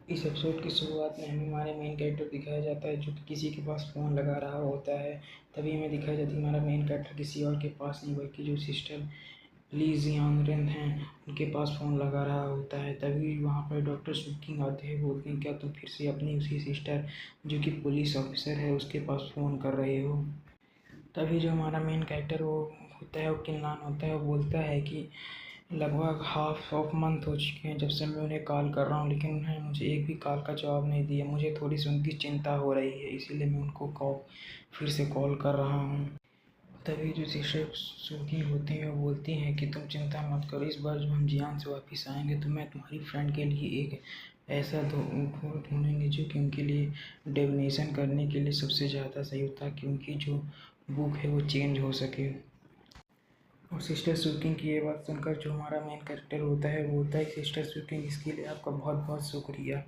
इस एपिसोड की शुरुआत में हमें हमारे मेन कैरेक्टर दिखाया जाता है जो कि किसी के पास फ़ोन लगा रहा होता है। तभी हमें दिखाया जाता है हमारा मेन कैरेक्टर किसी और के पास नहीं बल्कि जो सिस्टर ली जियांगरेन हैं उनके पास फ़ोन लगा रहा होता है। तभी वहाँ पर डॉक्टर सुकिंग आते हैं, बोलते हैं क्या तुम फिर से अपनी उसी सिस्टर जो कि पुलिस ऑफिसर है उसके पास फ़ोन कर रहे हो। तभी जो हमारा मेन कैरेक्टर वो होता है, वो किन्नान होता है, वो बोलता है कि लगभग हाफ ऑफ मंथ हो चुके हैं जब से मैं उन्हें कॉल कर रहा हूँ, लेकिन उन्होंने मुझे एक भी कॉल का जवाब नहीं दिया। मुझे थोड़ी सी उनकी चिंता हो रही है, इसीलिए मैं उनको फिर से कॉल कर रहा हूँ। तभी जो सिस्टर सूखी होती हैं वो बोलती हैं कि तुम चिंता मत करो, इस बार जब हम जियान से वापस आएंगे तो मैं तुम्हारी फ्रेंड के लिए एक ऐसा ढूंढेंगे जो कि उनके लिए डिविनेशन करने के लिए सबसे ज़्यादा सही होता है, कि उनकी जो बुक है वो चेंज हो सके। और सिस्टर सुकिंग की ये बात सुनकर जो हमारा मेन कैरेक्टर होता है वो बोलता है सिस्टर सुकिंग इसके लिए आपका बहुत बहुत शुक्रिया।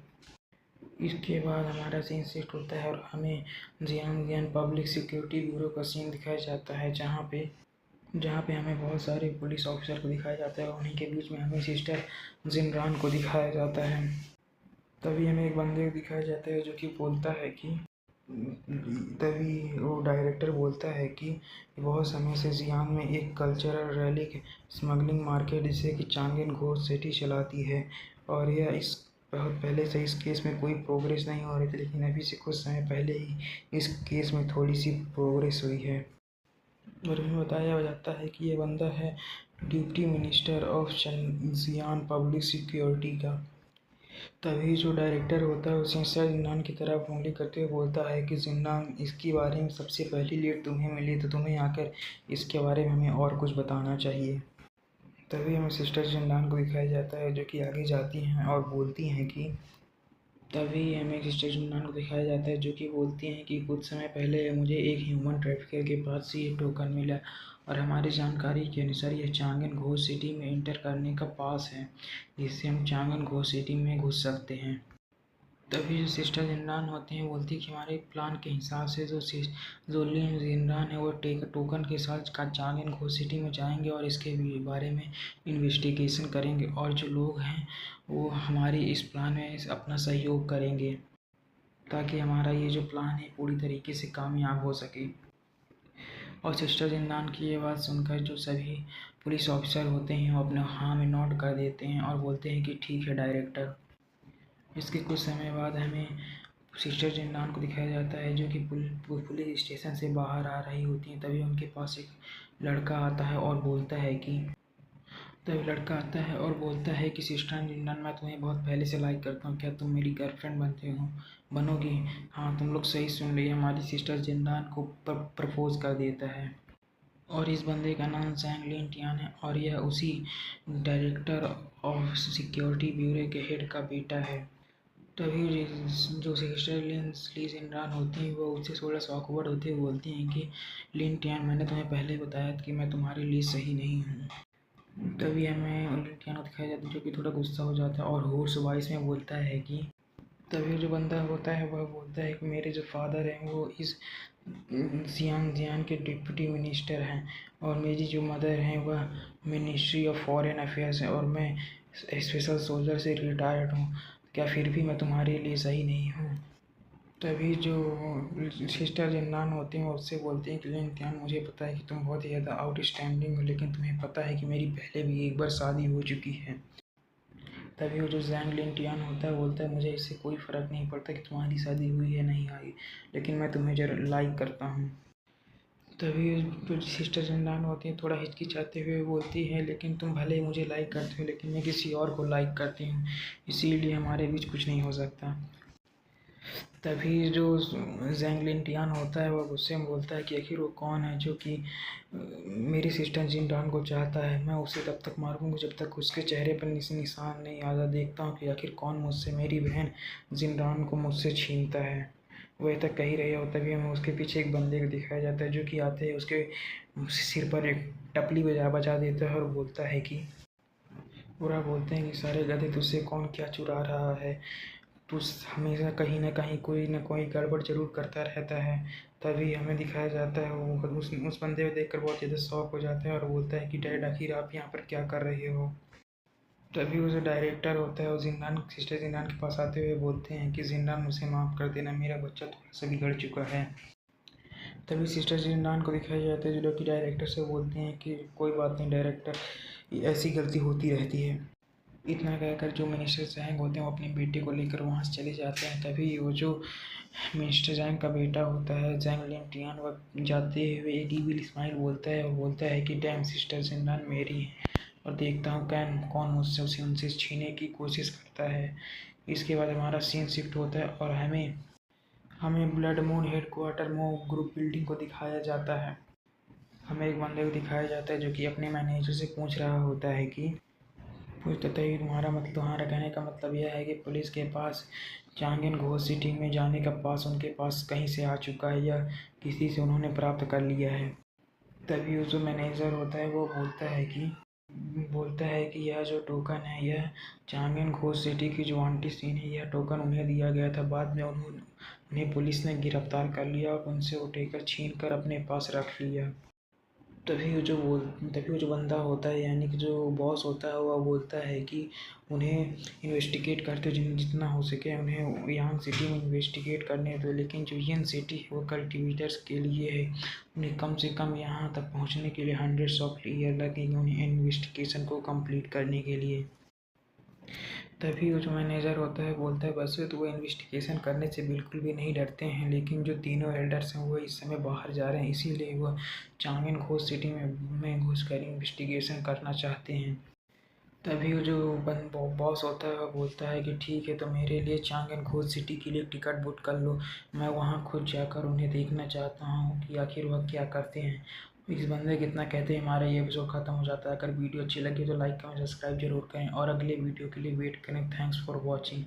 इसके बाद हमारा सीन शिफ्ट होता है और हमें जियान पब्लिक सिक्योरिटी ब्यूरो का सीन दिखाया जाता है, जहाँ पे हमें बहुत सारे पुलिस ऑफिसर को दिखाया जाता है और उन्हीं के बीच में हमें सिस्टर जिनरान को दिखाया जाता है। तभी हमें एक बंदे को दिखाया जाता है जो कि बोलता है कि तभी वो डायरेक्टर बोलता है कि बहुत समय से जियान में एक कल्चरल रैली स्मगलिंग मार्केट जिसे कि चांगिन घोष सिटी चलाती है, और यह इस बहुत पहले से इस केस में कोई प्रोग्रेस नहीं हो रही थी, लेकिन अभी से कुछ समय पहले ही इस केस में थोड़ी सी प्रोग्रेस हुई है। और हमें बताया जाता है कि ये बंदा है डिप्टी मिनिस्टर ऑफ जियान पब्लिक सिक्योरिटी का। तभी जो डायरेक्टर होता है वो सिंसर जिन्नान की तरफ उंगली करते हुए बोलता है कि जिन्नान इसके बारे में सबसे पहली लीड तुम्हें मिली तो तुम्हें आकर इसके बारे में हमें और कुछ बताना चाहिए। तभी हमें सिस्टर जिन्नान को दिखाया जाता है जो कि आगे जाती हैं और बोलती हैं कि तभी हमें सिस्टर जिन्नान को दिखाया जाता है जो कि बोलती हैं कि कुछ समय पहले मुझे एक ह्यूमन ट्रैफिकर के पास से एक टोकन मिला और हमारी जानकारी के अनुसार यह चांगन घोष सिटी में इंटर करने का पास है, जिससे हम चांगन घोष सिटी में घुस सकते हैं। तभी जो सिस्टर जिन्नान होती हैं बोलती है कि हमारे प्लान के हिसाब से जो लिन जिन्नान है वो टोकन के साथ चांगन घोष सिटी में जाएंगे और इसके बारे में इन्वेस्टिगेशन करेंगे, और जो लोग हैं वो हमारी इस प्लान में अपना सहयोग करेंगे ताकि हमारा ये जो प्लान है पूरी तरीके से कामयाब हो सके। और सिस्टर जिन्नान की ये बात सुनकर जो सभी पुलिस ऑफिसर होते हैं वो अपने हाँ में नोट कर देते हैं और बोलते हैं कि ठीक है डायरेक्टर। इसके कुछ समय बाद हमें सिस्टर जिन्नान को दिखाया जाता है जो कि पुलिस स्टेशन से बाहर आ रही होती हैं। तभी उनके पास एक लड़का आता है और बोलता है कि तभी लड़का आता है और बोलता है कि सिस्टर जिन्नान मैं तुम्हें बहुत पहले से लाइक करता हूँ, क्या तुम मेरी गर्लफ्रेंड बनोगी। हाँ तुम लोग सही सुन रही, हमारी सिस्टर जिन्नान को प्रपोज कर देता है। और इस बंदे का नाम जैंग लिन टियान है और यह उसी डायरेक्टर ऑफ सिक्योरिटी ब्यूरो के हेड का बेटा है। तभी जो सिस्टर ली जिनरान होती हैं वो उससे थोड़ा सा ऑकवर्ड होते हुए बोलती हैं कि लिन टियान मैंने तुम्हें पहले बताया था कि मैं तुम्हारे लिए सही नहीं हूँ। तभी हमें लिन टियान को दिखाया जाता है जो कि थोड़ा गुस्सा हो जाता है और होर्स वॉइस में बोलता है कि तभी जो बंदा होता है वह बोलता है कि मेरे जो फादर हैं वो इस जियान के डिप्टी मिनिस्टर हैं और मेरी जो मदर हैं वह मिनिस्ट्री ऑफ फॉरेन अफेयर्स है और मैं स्पेशल सोल्जर से रिटायर्ड हूँ, क्या फिर भी मैं तुम्हारे लिए सही नहीं हूँ। तभी जो सिस्टर जिन्नान होती हैं वो उससे बोलती हैं कि इम्तिहान मुझे पता है कि तुम बहुत ही ज़्यादा आउटस्टैंडिंग हो, लेकिन तुम्हें पता है कि मेरी पहले भी एक बार शादी हो चुकी है। तभी वो जो जैंग लिनटियान होता है बोलता है मुझे इससे कोई फ़र्क नहीं पड़ता कि तुम्हारी शादी हुई है नहीं आई, लेकिन मैं तुम्हें जरा लाइक करता हूँ। तभी जो सिस्टर जिन्नान होती हैं थोड़ा हिचकिचाते हुए बोलती है लेकिन तुम भले ही मुझे लाइक करते हो लेकिन मैं किसी और को लाइक करती हूँ, इसीलिए हमारे बीच कुछ नहीं हो सकता। तभी जो जैंग लिनटियान होता है वह गुस्से में बोलता है कि आखिर वो कौन है जो कि मेरी सिस्टर जिनरान को चाहता है, मैं उसे तब तक मारूंगा जब तक उसके चेहरे पर निशान नहीं आता। देखता हूँ कि आखिर कौन मुझसे मेरी बहन जिनरान को मुझसे छीनता है। वह तक कही रही हो तभी हमें उसके पीछे एक बंदे को दिखाया जाता है जो कि आते ही उसके सिर पर एक टपली बजा देता है और बोलता है कि पूरा बोलते हैं कि सारे गधे तुझसे कौन क्या चुरा रहा है, तू हमेशा कहीं ना कहीं कोई ना कोई गड़बड़ ज़रूर करता रहता है। तभी हमें दिखाया जाता है वो उस बंदे को देखकर बहुत ज़्यादा शॉक हो जाता है और बोलता है कि डैड आखिर आप यहाँ पर क्या कर रहे हो। तभी वो जो डायरेक्टर होता है वो जिंदान सिस्टर जिंदान के पास आते हुए बोलते हैं कि जिंदान मुझे माफ़ कर देना, मेरा बच्चा थोड़ा सा बिगड़ चुका है। तभी सिस्टर जिंदान को दिखाया जाता है जो कि डायरेक्टर से बोलते हैं कि कोई बात नहीं डायरेक्टर, ऐसी गलती होती रहती है। इतना कहकर जो मिनिस्टर जैंग होते हैं वो अपने बेटे को लेकर वहाँ से चले जाते हैं। तभी वो जो मिनिस्टर जैंग का बेटा होता है जैंग लिंगटियान, वह जाते हुए एक इविल स्माइल बोलता है और बोलता है कि डैम सिस्टर जिंदान मेरी है, और देखता हूँ कैन कौन मुझसे उसे उनसे छीनने की कोशिश करता है। इसके बाद हमारा सीन शिफ्ट होता है और हमें हमें ब्लड मून हेड क्वार्टर मो ग्रुप बिल्डिंग को दिखाया जाता है। हमें एक बंदे को दिखाया जाता है जो कि अपने मैनेजर से पूछ रहा होता है कि पूछता है तुम्हारा कहने का मतलब यह है कि पुलिस के पास चांगेन घोष सिटी में जाने का पास उनके पास कहीं से आ चुका है या किसी से उन्होंने प्राप्त कर लिया है। तभी वो जो मैनेजर होता है वो बोलता है कि यह जो टोकन है यह चांगेन घोष सिटी की जो आंटी सीन है, यह टोकन उन्हें दिया गया था। बाद में उन्हें पुलिस ने गिरफ्तार कर लिया और उनसे उठेकर छीन कर अपने पास रख लिया। तभी वो जो बंदा होता है यानी कि जो बॉस होता है वह बोलता है कि उन्हें इन्वेस्टिगेट करते जितना हो सके उन्हें यांग सिटी में इन्वेस्टिगेट करने दो, लेकिन जो यन सिटी है वो कल्टिवेटर्स के लिए है, उन्हें कम से कम यहाँ तक पहुँचने के लिए हंड्रेड्स ऑफ ईयर लगेंगे उन्हें इन्वेस्टिगेशन को कंप्लीट करने के लिए। तभी वो जो मैनेजर होता है बोलता है वैसे तो वो इन्वेस्टिगेशन करने से बिल्कुल भी नहीं डरते हैं, लेकिन जो तीनों एल्डर्स हैं वो इस समय बाहर जा रहे हैं, इसीलिए वह चांगेन घोष सिटी में घुसकर इन्वेस्टिगेशन करना चाहते हैं। तभी वो जो बॉस होता है वह बोलता है कि ठीक है तो मेरे लिए चांगेन घोष सिटी के लिए टिकट बुक कर लो, मैं वहाँ खुद जाकर उन्हें देखना चाहता हूँ कि आखिर वह क्या करते हैं। इस बंदे कितना कहते हैं हमारा ये एपिसोड खत्म हो जाता है। अगर वीडियो अच्छी लगी तो लाइक कमेंट सब्सक्राइब जरूर करें और अगले वीडियो के लिए वेट करें। Thanks for watching.